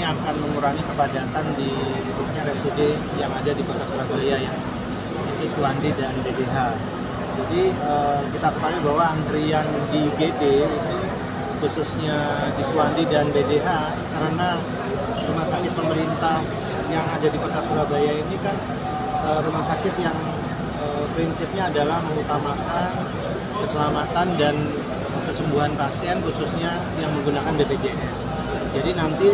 ini akan mengurangi kepadatan di lingkupnya RSUD yang ada di Kota Surabaya, yang itu Suwandi dan BDH. Jadi kita ketahui bahwa antrian di IGD itu khususnya di Suwandi dan BDH karena rumah sakit pemerintah yang ada di Kota Surabaya ini kan rumah sakit yang prinsipnya adalah mengutamakan keselamatan dan kesembuhan pasien khususnya yang menggunakan BPJS. Jadi nanti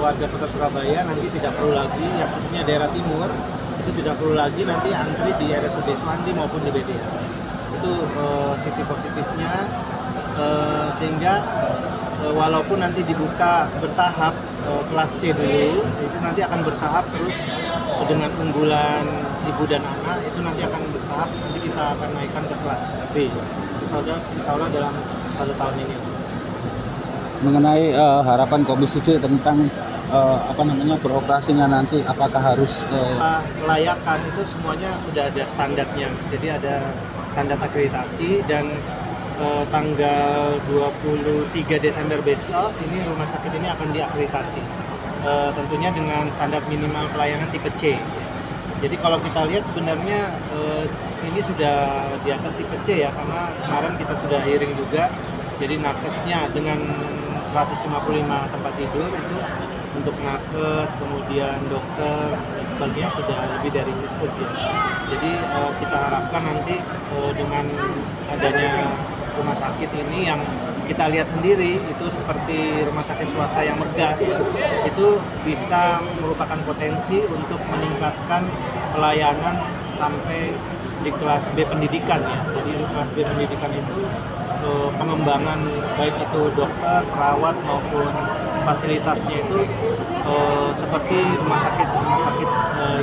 warga Kota Surabaya nanti tidak perlu lagi, yang khususnya daerah timur itu tidak perlu lagi nanti antri di RSUD Suwandi maupun di BDH. Itu sisi positifnya, sehingga walaupun nanti dibuka bertahap kelas C dulu, itu nanti akan bertahap terus dengan unggulan ibu dan anak itu nanti akan bertahap, nanti kita akan naikkan ke kelas B. Insya Allah dalam 1 tahun ini. Mengenai harapan Komisi D tentang beroperasinya nanti, apakah harus kelayakan itu semuanya sudah ada standarnya, jadi ada standar akreditasi dan tanggal 23 Desember besok ini rumah sakit ini akan diakreditasi, tentunya dengan standar minimal pelayanan tipe C. Jadi kalau kita lihat sebenarnya ini sudah di atas tipe C ya, karena kemarin kita sudah hearing juga. Jadi nakesnya dengan 155 tempat tidur itu untuk nakes, kemudian dokter dan sebagainya sudah lebih dari cukup ya. Jadi kita harapkan nanti dengan adanya rumah sakit ini yang kita lihat sendiri itu seperti rumah sakit swasta yang megah, itu bisa merupakan potensi untuk meningkatkan pelayanan sampai di kelas B pendidikan ya. Jadi di kelas B pendidikan itu pengembangan baik itu dokter, perawat maupun fasilitasnya itu seperti rumah sakit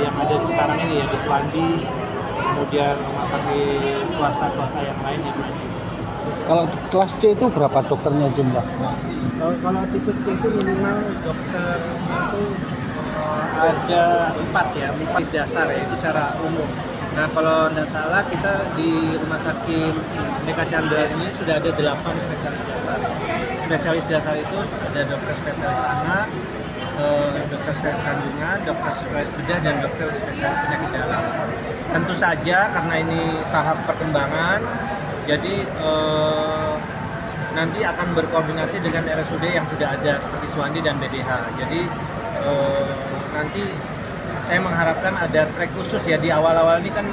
yang ada di sekarang ini ya, di Suwandi, kemudian rumah sakit swasta yang lain yang maju. Kalau kelas C itu berapa dokternya jumlah? Kalau tipe C itu minimal dokter itu ada 4 ya, 4 dasar ya, itu secara umum. Nah kalau tidak salah kita di Rumah Sakit Meka Chandra ini sudah ada 8 spesialis dasar. Spesialis dasar itu ada dokter spesialis anak, dokter spesialis kandungan, dokter spesialis bedah, dan dokter spesialis penyakit dalam. Tentu saja karena ini tahap perkembangan, jadi nanti akan berkoordinasi dengan RSUD yang sudah ada seperti Suwandi dan BDH. Jadi nanti saya mengharapkan ada track khusus ya, di awal-awal ini kan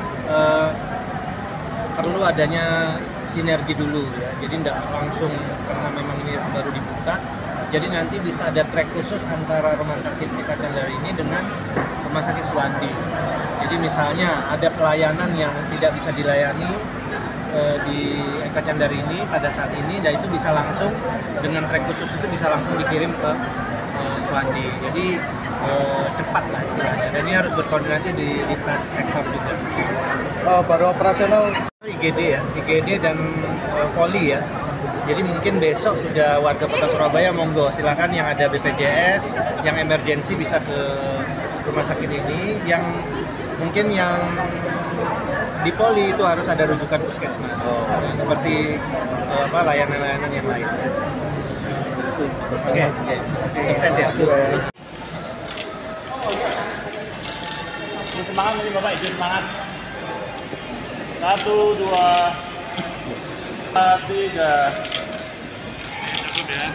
perlu adanya sinergi dulu ya. Jadi tidak langsung karena memang ini baru dibuka. Jadi nanti bisa ada track khusus antara Rumah Sakit Meka Chandra ini dengan Rumah Sakit Suwandi. Jadi misalnya ada pelayanan yang tidak bisa dilayani di Meka Chandra ini pada saat ini, dan itu bisa langsung dengan track khusus itu bisa langsung dikirim ke Suwandi. Jadi cepat lah istilahnya, dan ini harus berkoordinasi di lintas sektor juga. Baru operasional IGD ya, IGD dan Poli ya. Jadi mungkin besok sudah warga Kota Surabaya monggo silakan yang ada BPJS, yang emergensi bisa ke rumah sakit ini. Yang mungkin yang di Poli itu harus ada rujukan puskesmas, seperti layanan-layanan yang lain. Oke, sukses ya. Semangat nih Bapak, izin semangat. 1, 2, 3. Cukup ya.